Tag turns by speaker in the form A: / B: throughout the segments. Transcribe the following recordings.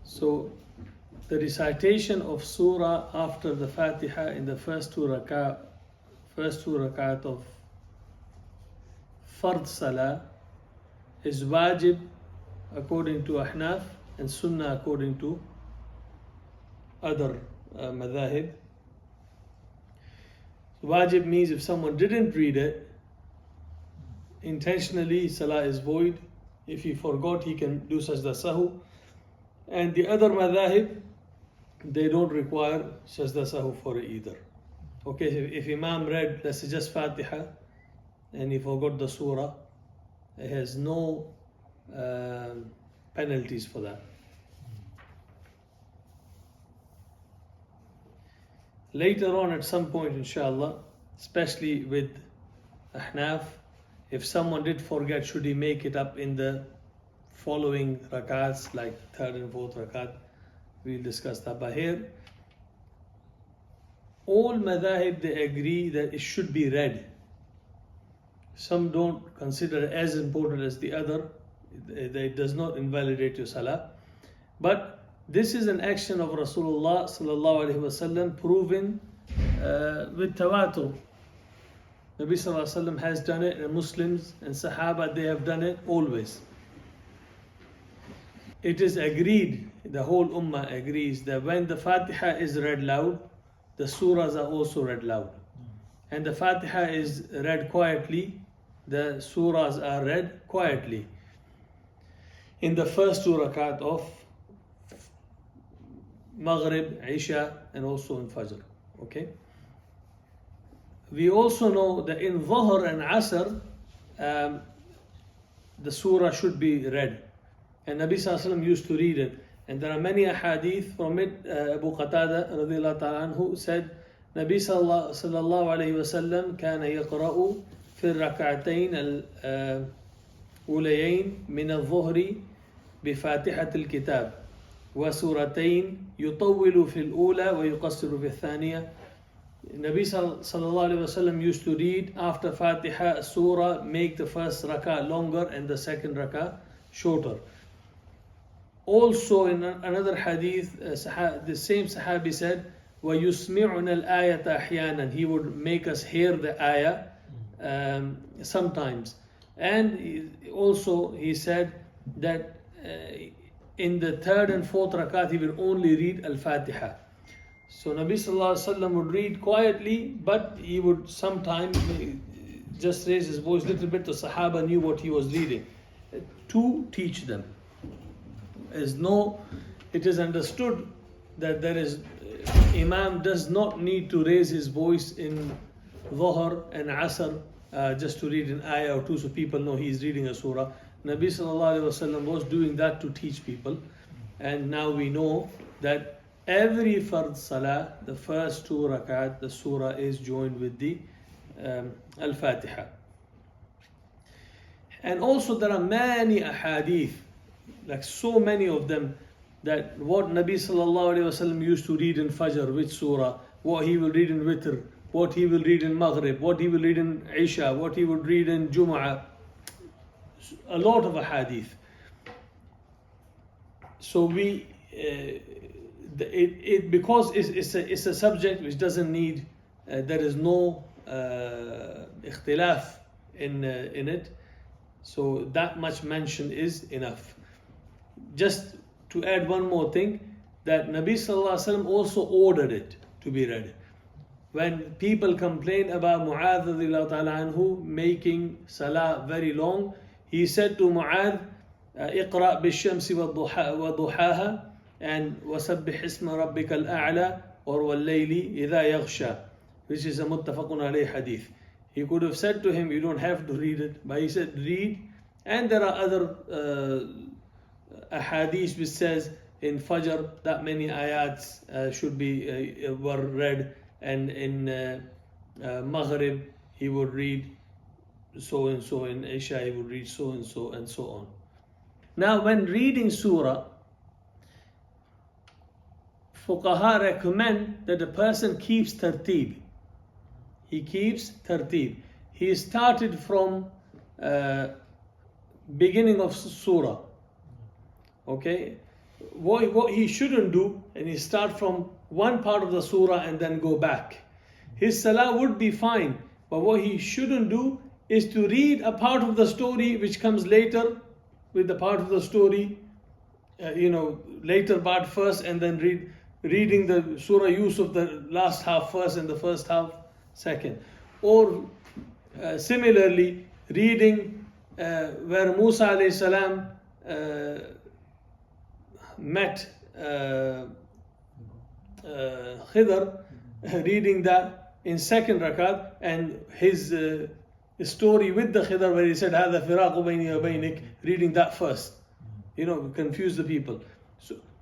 A: So the recitation of Surah after the Fatiha in the first two rakat of Fard Salah is wajib according to Ahnaf and Sunnah according to other madhahib. Wajib means if someone didn't read it intentionally, Salah is void. If he forgot, he can do sajda sahu. And the other madhahib, they don't require sajda sahu for it either. Okay, if Imam read, let's say, just Fatiha and he forgot the surah, he has no penalties for that. Later on, at some point, inshallah, especially with Ahnaf, if someone did forget, should he make it up in the following rakats, like third and fourth rakat? We'll discuss that. But here, all madhahib, they agree that it should be read. Some don't consider it as important as the other. It does not invalidate your salah. But this is an action of Rasulullah sallallahu alaihi wasallam proven with tawatur. Nabi sallallahu alaihi wasallam has done it, and Muslims and Sahaba, they have done it always. It is agreed, the whole ummah agrees, that when the Fatiha is read loud, the surahs are also read loud. And the Fatiha is read quietly, the surahs are read quietly. In the first two rakat of Maghrib, Isha, and also in Fajr. Okay? We also know that in Dhuhr and Asr, the surah should be read. And Nabi Sallallahu Alaihi Wasallam used to read it. And there are many ahadith from it. Abu Qatada radiallahu ta'ala anhu said, Nabi Sallallahu Alaihi Wasallam كان يقرأ في الركعتين الأوليين من الظهر بفاتحة الكتاب وسورتين يطول في الأولى ويقصر في الثانية. Nabi Sallallahu Alaihi Wasallam used to read after Fatiha surah, make the first rakah longer and the second rakah shorter. Also in another hadith, the same Sahabi said, وَيُسْمِعُنَا الْآيَةَ أَحْيَانًا. He would make us hear the ayah sometimes. And also he said that in the third and fourth rakat he will only read Al-Fatiha. So Nabi Sallallahu Alaihi Wasallam would read quietly, but he would sometimes just raise his voice a little bit. The Sahaba knew what he was reading to teach them. It is understood that Imam does not need to raise his voice in Dhuhr and Asr just to read an ayah or two so people know he is reading a surah. Nabi Sallallahu Alaihi Wasallam was doing that to teach people. And now we know that every Fard Salah, the first two rakat, the surah is joined with the Al-Fatiha. And also there are many ahadith, like so many of them, that what Nabi Sallallahu Alaihi Wasallam used to read in Fajr, which surah, what he will read in Witr, what he will read in Maghrib, what he will read in Isha, what he would read in Jum'ah. A lot of ahadith. So because it's a subject which doesn't need, there is no ikhtilaf in it, so that much mention is enough. Just to add one more thing, that Nabi Sallallahu Alaihi Wasallam also ordered it to be read. When people complain about Mu'adh radiallahu ta'ala anhu making salah very long, he said to Mu'adh, اقرأ بالشمس وضحاها and وسبح اسم ربك الأعلى or والليل إذا يغشى, which is a muttafaqun alayh hadith. He could have said to him, you don't have to read it, but he said read. And there are other ahadith which says in Fajr that many ayats were read, and in Maghrib he would read so and so, in Isha he would read so and so, and so on. Now when reading surah, fuqaha recommend that a person keeps tartib. He keeps tartib. He started from beginning of surah. Okay, what he shouldn't do, and he start from one part of the surah and then go back. His salah would be fine, but what he shouldn't do is to read a part of the story which comes later with the part of the story, later part first, and then reading the Surah Yusuf, the last half first and the first half second. Or similarly, reading where Musa alayhi salam met Khidr, reading that in second rakat, and his story with the Khidr where he said هذا فراق بيني وبينك, reading that first, confuse the people.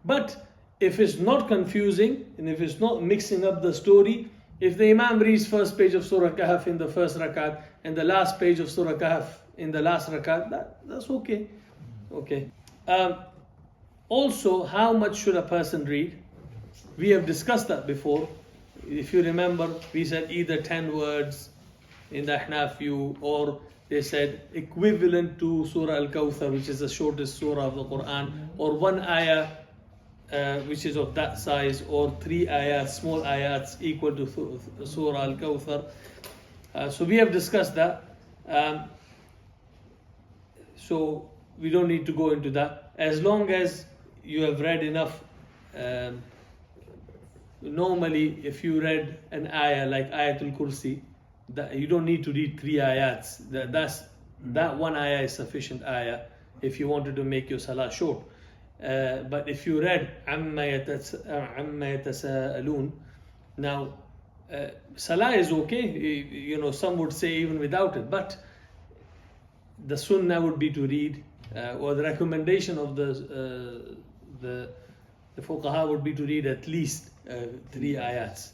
A: But if it's not confusing and if it's not mixing up the story, if the Imam reads first page of Surah Kahf in the first rakat and the last page of Surah Kahf in the last rakat, that's okay. Okay. Also, how much should a person read? We have discussed that before. If you remember, we said either 10 words in the Ahnaf view, or they said equivalent to Surah Al-Kawthar, which is the shortest surah of the Quran, or one ayah which is of that size, or 3 ayats, small ayats equal to Surah Al-Kawthar. So we have discussed that. So we don't need to go into that. As long as you have read enough. Normally, if you read an ayah like Ayatul Kursi, you don't need to read 3 ayats. That one ayah is sufficient ayah if you wanted to make your salah short. But if you read عَمَّا يَتَسَاءَلُونَ, now salah is okay. Some would say even without it, but the sunnah would be to read, or the recommendation of the fuqaha would be to read at least 3 ayats.